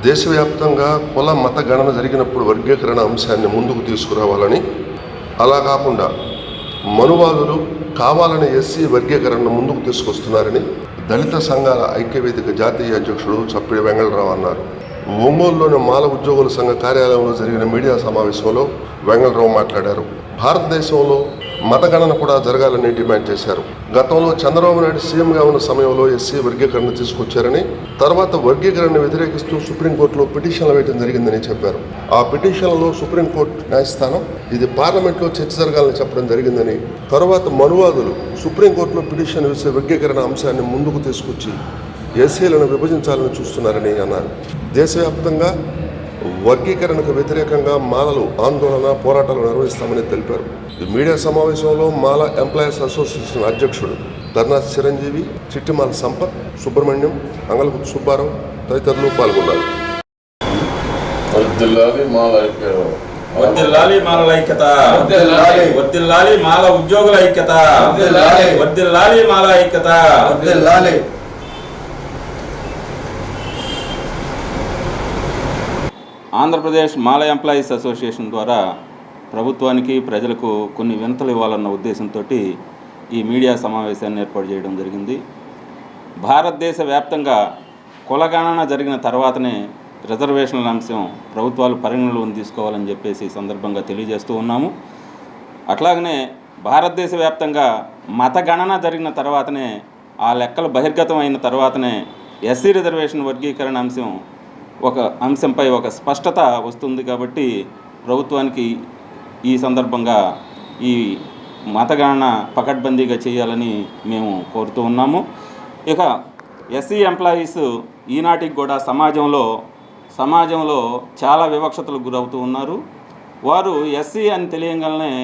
దేశవ్యాప్తంగా కుల మత గణన జరిగినప్పుడు వర్గీకరణ అంశాన్ని ముందుకు తీసుకురావాలని, అలా కాకుండా మనువాదులు కావాలని ఎస్సీ వర్గీకరణను ముందుకు తీసుకొస్తున్నారని దళిత సంఘాల ఐక్యవేదిక జాతీయ అధ్యక్షుడు చప్పిడి వెంగళరావు అన్నారు. ఒంగోలులోని మాల ఉద్యోగుల సంఘ కార్యాలయంలో జరిగిన మీడియా సమావేశంలో వెంగళరావు మాట్లాడారు. భారతదేశంలో మతగణన కూడా జరగాలని డిమాండ్ చేశారు. గతంలో చంద్రబాబు నాయుడు సీఎంగా ఉన్న సమయంలో ఎస్సీ వర్గీకరణ తీసుకొచ్చారని, తర్వాత వర్గీకరణను వ్యతిరేకిస్తూ సుప్రీంకోర్టులో పిటిషన్లు వేయడం జరిగిందని చెప్పారు. ఆ పిటిషన్లలో సుప్రీంకోర్టు న్యాయస్థానం ఇది పార్లమెంట్లో చర్చ జరగాలని చెప్పడం జరిగిందని, తర్వాత మనువాదులు సుప్రీంకోర్టులో పిటిషన్ వేసే వర్గీకరణ అంశాన్ని ముందుకు తీసుకొచ్చి ఎస్సీలను విభజించాలని చూస్తున్నారని అన్నారు. దేశవ్యాప్తంగా వర్గీకరణకు వ్యతిరేకంగా మాలలు ఆందోళన పోరాటాలు నిర్వహిస్తామని తెలిపారు. ఈ మీడియా సమావేశంలో మాల ఎంప్లాయీస్ అసోసియేషన్ అధ్యక్షుడు ధర్నా చిరంజీవి, చిట్టిమాల సంపత్, సుబ్రహ్మణ్యం, అంగళగుత్తి సుబ్బారావు తదితరులు పాల్గొన్నారు. వర్ధిల్లాలి మాల ఐక్యత, వర్ధిల్లాలి మాలల ఐక్యత, వర్ధిల్లాలి మాల ఉద్యోగుల ఐక్యత, వర్ధిల్లాలి మాల ఐక్యత. ఆంధ్రప్రదేశ్ మాల ఎంప్లాయీస్ అసోసియేషన్ ద్వారా ప్రభుత్వానికి ప్రజలకు కొన్ని వినతులు ఇవ్వాలన్న ఉద్దేశంతో ఈ మీడియా సమావేశాన్ని ఏర్పాటు చేయడం జరిగింది. భారతదేశ వ్యాప్తంగా కులగణన జరిగిన తర్వాతనే రిజర్వేషన్ల అంశం ప్రభుత్వాలు పరిగణలోకి తీసుకోవాలని చెప్పేసి ఈ సందర్భంగా తెలియజేస్తూ ఉన్నాము. అట్లాగనే భారతదేశ వ్యాప్తంగా మత గణన జరిగిన తర్వాతనే, ఆ లెక్కలు బహిర్గతం అయిన తర్వాతనే ఎస్సీ రిజర్వేషన్ వర్గీకరణ అంశంపై ఒక స్పష్టత వస్తుంది. కాబట్టి ప్రభుత్వానికి ఈ సందర్భంగా ఈ మతగణన పకడ్బందీగా చేయాలని మేము కోరుతూ ఉన్నాము. ఇక ఎస్సీ ఎంప్లాయీస్ ఈనాటికి కూడా సమాజంలో చాలా వివక్షతలకు గురవుతూ ఉన్నారు. వారు ఎస్సీ అని తెలియగానే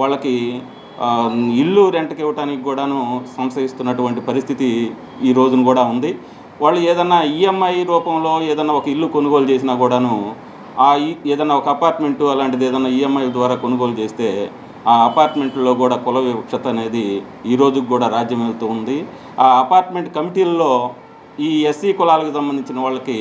వాళ్ళకి ఇల్లు రెంట్కి ఇవ్వడానికి కూడాను సంశయిస్తున్నటువంటి పరిస్థితి ఈ రోజున కూడా ఉంది. వాళ్ళు ఏదన్నా ఈఎంఐ రూపంలో ఏదన్నా ఒక ఇల్లు కొనుగోలు చేసినా కూడాను, ఏదన్నా ఒక అపార్ట్మెంటు అలాంటిది ఏదన్నా ఈఎంఐ ద్వారా కొనుగోలు చేస్తే ఆ అపార్ట్మెంట్లో కూడా కుల వివక్షత అనేది ఈ రోజుకి కూడా రాజ్యం వెళ్తూ ఉంది. ఆ అపార్ట్మెంట్ కమిటీల్లో ఈ ఎస్సీ కులాలకు సంబంధించిన వాళ్ళకి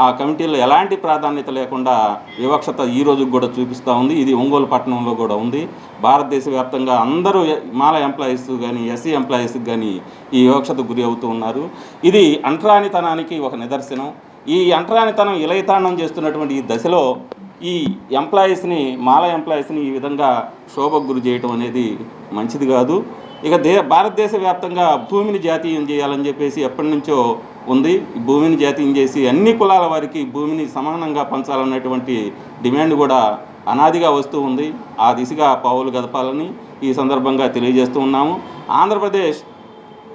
ఆ కమిటీలో ఎలాంటి ప్రాధాన్యత లేకుండా వివక్షత ఈ రోజుకి కూడా చూపిస్తూ ఉంది. ఇది ఒంగోలు పట్టణంలో కూడా ఉంది. భారతదేశ వ్యాప్తంగా అందరూ మాల ఎంప్లాయీస్ కానీ ఎస్సీ ఎంప్లాయీస్కి కానీ ఈ వివక్షతకు గురి అవుతూ ఉన్నారు. ఇది అంటరానితనానికి ఒక నిదర్శనం. ఈ అంటరానితనం ఇలయతాండం చేస్తున్నటువంటి ఈ దశలో ఈ మాల ఎంప్లాయీస్ని ఈ విధంగా శోభకు గురి చేయటం అనేది మంచిది కాదు. ఇక భారతదేశ వ్యాప్తంగా భూమిని జాతీయం చేయాలని చెప్పేసి ఎప్పటి నుంచో ఉంది. ఈ భూమిని జాతీయం చేసి అన్ని కులాల వారికి భూమిని సమానంగా పంచాలన్నటువంటి డిమాండ్ కూడా అనాదిగా వస్తూ ఉంది. ఆ దిశగా పావులు గదపాలని ఈ సందర్భంగా తెలియజేస్తూ ఉన్నాము. ఆంధ్రప్రదేశ్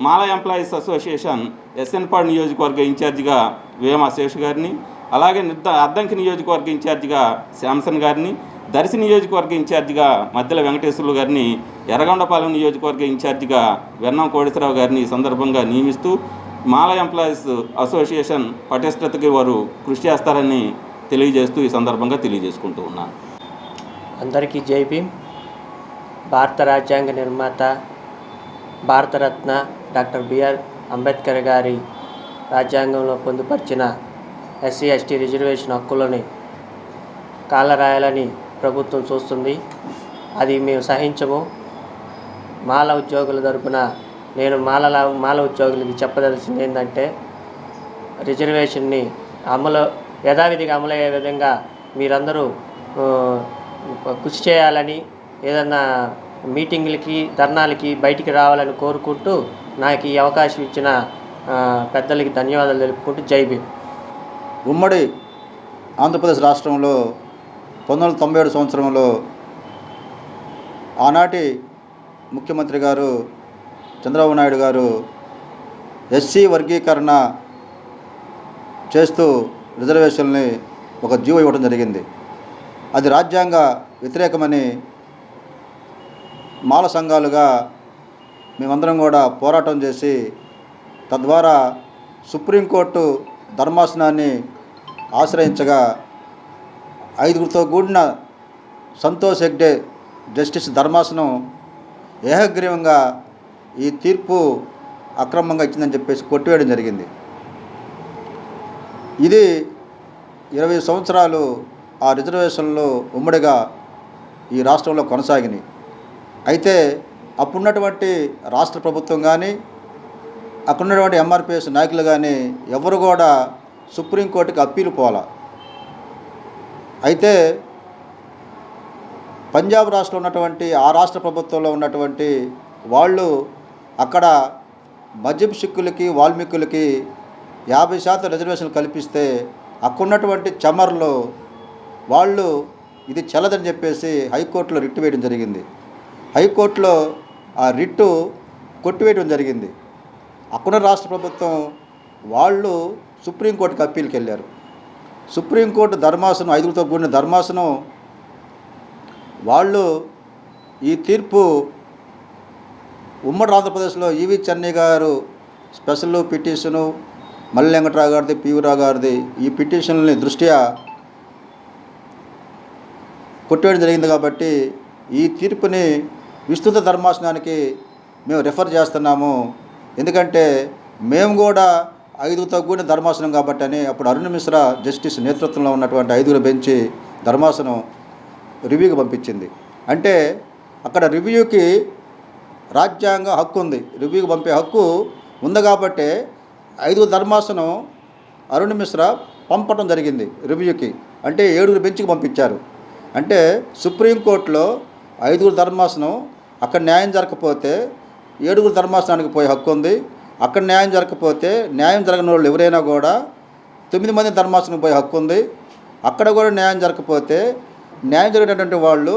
మాల ఎంప్లాయీస్ అసోసియేషన్ ఎస్ఎన్పాడ్ నియోజకవర్గ ఇన్ఛార్జిగా వేమ శేష్ గారిని, అలాగే అద్దంకి నియోజకవర్గ ఇన్ఛార్జిగా శాంసన్ గారిని, దర్శి నియోజకవర్గ ఇన్ఛార్జిగా మద్దెల వెంకటేశ్వర్లు గారిని, ఎర్రగొండపాలెం నియోజకవర్గ ఇన్ఛార్జిగా వెన్నం కోటేశ్వరరావు గారిని ఈ సందర్భంగా నియమిస్తూ మాల ఎంప్లాయీస్ అసోసియేషన్ పటిష్టతకి వారు కృషి చేస్తారని తెలియజేస్తూ ఈ సందర్భంగా తెలియజేసుకుంటూ ఉన్నాను. అందరికీ జై భీమ్. భారత రాజ్యాంగ నిర్మాత భారతరత్న డాక్టర్ బిఆర్ అంబేద్కర్ గారి రాజ్యాంగంలో పొందుపరిచిన ఎస్సీ ఎస్టీ రిజర్వేషన్ హక్కులని కాలరాయాలని ప్రభుత్వం చూస్తుంది. అది మేము సహించము. మాల ఉద్యోగుల తరపున నేను మాల ఉద్యోగులకి చెప్పదలసింది ఏంటంటే, రిజర్వేషన్ని యథావిధిగా అమలయ్యే విధంగా మీరందరూ కృషి చేయాలని, ఏదన్నా మీటింగ్లకి ధర్నాలకి బయటికి రావాలని కోరుకుంటూ నాకు ఈ అవకాశం ఇచ్చిన పెద్దలకి ధన్యవాదాలు తెలుపుకుంటూ జై భీమ్. ఉమ్మడి ఆంధ్రప్రదేశ్ రాష్ట్రంలో 1997 సంవత్సరంలో ఆనాటి ముఖ్యమంత్రి గారు చంద్రబాబు నాయుడు గారు ఎస్సీ వర్గీకరణ చేస్తూ రిజర్వేషన్ని ఒక జీవో ఇవ్వడం జరిగింది. అది రాజ్యాంగ వ్యతిరేకమని మాల సంఘాలుగా మేమందరం కూడా పోరాటం చేసి, తద్వారా సుప్రీంకోర్టు ధర్మాసనాన్ని ఆశ్రయించగా 5గురితో కూడిన సంతోష్ హెగ్డే జస్టిస్ ధర్మాసనం ఏకగ్రీవంగా ఈ తీర్పు అక్రమంగా ఇచ్చిందని చెప్పేసి కొట్టివేయడం జరిగింది. ఇది 20 సంవత్సరాలు ఆ రిజర్వేషన్లు ఉమ్మడిగా ఈ రాష్ట్రంలో కొనసాగినాయి. అయితే అప్పుడున్నటువంటి రాష్ట్ర ప్రభుత్వం కానీ అక్కడున్నటువంటి ఎంఆర్పిఎస్ నాయకులు కానీ ఎవరు కూడా సుప్రీంకోర్టుకి అప్పీలు పోలా. అయితే పంజాబ్ రాష్ట్రంలో ఉన్నటువంటి ఆ రాష్ట్ర ప్రభుత్వంలో ఉన్నటువంటి వాళ్ళు అక్కడ మజిబ్ సిక్కులకి వాల్మీకులకి 50% రిజర్వేషన్లు కల్పిస్తే అక్కడున్నటువంటి చమర్లు వాళ్ళు ఇది చెల్లదని చెప్పేసి హైకోర్టులో రిట్ వేయడం జరిగింది. హైకోర్టులో ఆ రిట్టు కొట్టివేయడం జరిగింది. అక్కడున్న రాష్ట్ర ప్రభుత్వం వాళ్ళు సుప్రీంకోర్టుకి అప్పీల్కి వెళ్ళారు. సుప్రీంకోర్టు ధర్మాసనం 5గురితో కూడిన ధర్మాసనం వాళ్ళు ఈ తీర్పు ఉమ్మడి ఆంధ్రప్రదేశ్లో ఈవి చెన్నై గారు స్పెషల్ పిటిషను, మల్లి వెంకట్రావు గారిది, పివి రావు గారిది ఈ పిటిషన్ని దృష్ట్యా కొట్టేయడం జరిగింది. కాబట్టి ఈ తీర్పుని విస్తృత ధర్మాసనానికి మేము రిఫర్ చేస్తున్నాము. ఎందుకంటే మేము కూడా 5గురితో కూడిన ధర్మాసనం కాబట్టి అని అప్పుడు అరుణ్ మిశ్రా జస్టిస్ నేతృత్వంలో ఉన్నటువంటి 5గురు బెంచి ధర్మాసనం రివ్యూకి పంపించింది. అంటే అక్కడ రివ్యూకి రాజ్యాంగ హక్కు ఉంది, రివ్యూకి పంపే హక్కు ఉంది. కాబట్టి 5గురు ధర్మాసనం అరుణ్ మిశ్రా పంపడం జరిగింది రివ్యూకి. అంటే 7గురు బెంచ్కి పంపించారు. అంటే సుప్రీంకోర్టులో 5గురు ధర్మాసనం అక్కడ న్యాయం జరగకపోతే 7గురు ధర్మాసనానికి పోయే హక్కు ఉంది. అక్కడ న్యాయం జరగకపోతే న్యాయం జరగని వాళ్ళు ఎవరైనా కూడా 9 మంది ధర్మాసనం పోయే హక్కు ఉంది. అక్కడ కూడా న్యాయం జరగకపోతే న్యాయం జరిగేటటువంటి వాళ్ళు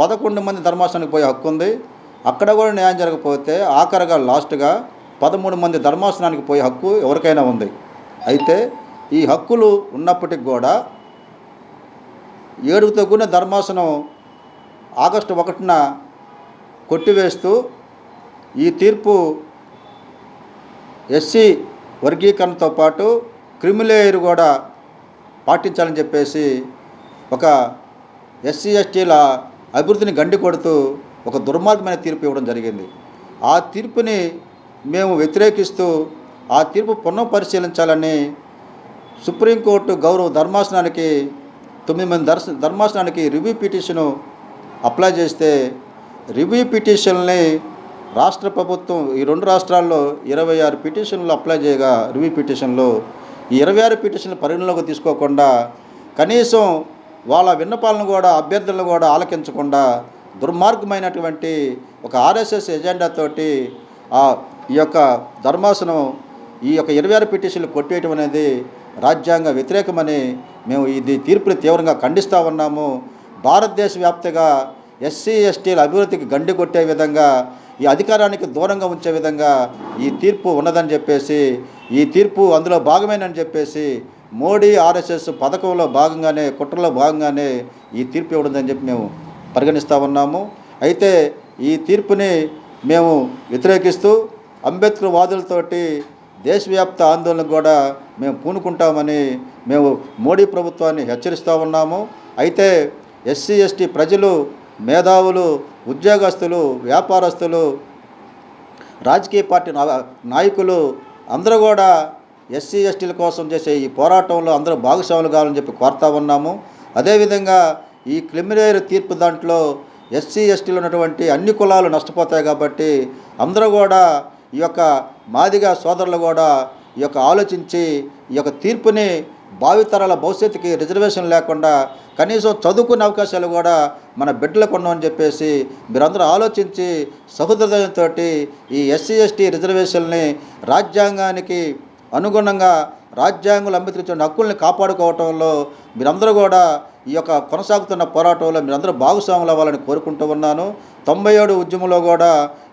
11 మంది ధర్మాసనానికి పోయే హక్కు ఉంది. అక్కడ కూడా న్యాయం జరగకపోతే ఆఖరిగా లాస్ట్గా 13 మంది ధర్మాసనానికి పోయే హక్కు ఎవరికైనా ఉంది. అయితే ఈ హక్కులు ఉన్నప్పటికి కూడా 7గురితో కూడిన ధర్మాసనం ఆగస్టు 1న కొట్టివేస్తూ ఈ తీర్పు ఎస్సీ వర్గీకరణతో పాటు క్రిమిలేయర్ కూడా పాటించాలని చెప్పేసి ఒక ఎస్సీ ఎస్టీల అభివృద్ధిని గండి కొడుతూ ఒక దుర్మార్గమైన తీర్పు ఇవ్వడం జరిగింది. ఆ తీర్పుని మేము వ్యతిరేకిస్తూ ఆ తీర్పు పునఃపరిశీలించాలని సుప్రీంకోర్టు గౌరవ ధర్మాసనానికి 9 మంది ధర్మాసనానికి రివ్యూ పిటిషను అప్లై చేస్తే రివ్యూ పిటిషన్ని రాష్ట్ర ప్రభుత్వం ఈ 2 రాష్ట్రాల్లో 26 పిటిషన్లు అప్లై చేయగా రివ్యూ పిటిషన్లు ఈ 26 పిటిషన్లు పరిగణలోకి తీసుకోకుండా కనీసం వాళ్ళ విన్నపాలను కూడా అభ్యర్థులను కూడా ఆలకించకుండా దుర్మార్గమైనటువంటి ఒక ఆర్ఎస్ఎస్ ఎజెండాతోటి ఈ యొక్క ధర్మాసనం ఈ యొక్క 26 పిటిషన్లు కొట్టేయటం అనేది రాజ్యాంగ వ్యతిరేకమని మేము ఇది తీర్పుని తీవ్రంగా ఖండిస్తూ ఉన్నాము. భారతదేశ వ్యాప్తంగా ఎస్సీ ఎస్టీల అభివృద్ధికి గండి కొట్టే విధంగా ఈ అధికారానికి దూరంగా ఉంచే విధంగా ఈ తీర్పు ఉన్నదని చెప్పేసి ఈ తీర్పు అందులో భాగమేనని చెప్పేసి మోడీ ఆర్ఎస్ఎస్ పథకంలో భాగంగానే కుట్రలో భాగంగానే ఈ తీర్పు ఇవ్వడందని చెప్పి మేము పరిగణిస్తూ ఉన్నాము. అయితే ఈ తీర్పుని మేము వ్యతిరేకిస్తూ అంబేద్కర్ వాదులతోటి దేశవ్యాప్త ఆందోళనకు కూడా మేము పూనుకుంటామని మేము మోడీ ప్రభుత్వాన్ని హెచ్చరిస్తూ ఉన్నాము. అయితే ఎస్సీ ఎస్టీ ప్రజలు, మేధావులు, ఉద్యోగస్తులు, వ్యాపారస్తులు, రాజకీయ పార్టీ నాయకులు అందరూ కూడా ఎస్సీ ఎస్టీల కోసం చేసే ఈ పోరాటంలో అందరూ భాగస్వాములు కావాలని చెప్పి కోరుతా ఉన్నాము. అదేవిధంగా ఈ క్రిమిలేయర్ తీర్పు దాంట్లో ఎస్సీ ఎస్టీలు ఉన్నటువంటి అన్ని కులాలు నష్టపోతాయి. కాబట్టి అందరూ కూడా ఈ యొక్క మాదిగా సోదరులు కూడా ఈ యొక్క ఆలోచించి ఈ యొక్క తీర్పుని భావితరాల భవిష్యత్తుకి రిజర్వేషన్ లేకుండా కనీసం చదువుకునే అవకాశాలు కూడా మన బిడ్డలకు ఉండవని చెప్పేసి మీరందరూ ఆలోచించి సహృదయంతో ఈ ఎస్సీ ఎస్టీ రిజర్వేషన్ని రాజ్యాంగానికి అనుగుణంగా రాజ్యాంగంలో అంబేద్కర్ హక్కుల్ని కాపాడుకోవటంలో మీరందరూ కూడా ఈ యొక్క కొనసాగుతున్న పోరాటంలో మీరందరూ భాగస్వాములు అవ్వాలని కోరుకుంటూ ఉన్నాను. 97 ఉద్యమంలో కూడా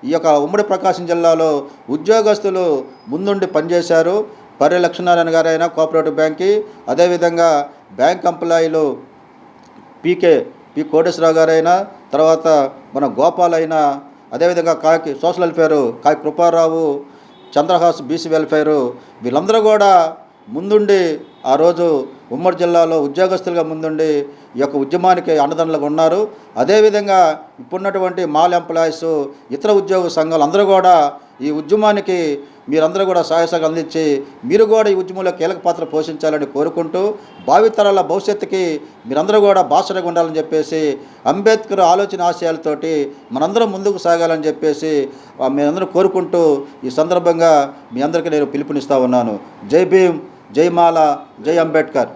ఈ యొక్క ఉమ్మడి ప్రకాశం జిల్లాలో ఉద్యోగస్తులు ముందుండి పనిచేశారు. పర్రె లక్ష్మీనారాయణ గారైనా కోఆపరేటివ్ బ్యాంక్కి, అదేవిధంగా బ్యాంక్ ఎంప్లాయీలు పి కోటేశ్వరరావు గారైనా, తర్వాత మన గోపాల్ అయినా, అదేవిధంగా కాకి సోషల్ వెల్ఫేరు కాకి కృపారావు, చంద్రహాస్ బీసీ వెల్ఫేరు వీళ్ళందరూ కూడా ముందుండి ఆ రోజు ఉమ్మడి జిల్లాలో ఉద్యోగస్తులుగా ముందుండి ఈ యొక్క ఉద్యమానికి అండదండలుగా ఉన్నారు. అదేవిధంగా ఇప్పుడున్నటువంటి మాల్ ఎంప్లాయీస్, ఇతర ఉద్యోగ సంఘాలు అందరూ కూడా ఈ ఉద్యమానికి మీరందరూ కూడా సహాయ సహకారాలు అందించి మీరు కూడా ఈ ఉద్యమంలో కీలక పాత్ర పోషించాలని కోరుకుంటూ భావితరాల భవిష్యత్తుకి మీరందరూ కూడా బాసటగా ఉండాలని చెప్పేసి అంబేద్కర్ ఆలోచన ఆశయాలతోటి మనందరం ముందుకు సాగాలని చెప్పేసి మీరందరూ కోరుకుంటూ ఈ సందర్భంగా మీ అందరికీ నేను పిలుపునిస్తూ ఉన్నాను. జై భీమ్, జై మాల, జై అంబేద్కర్.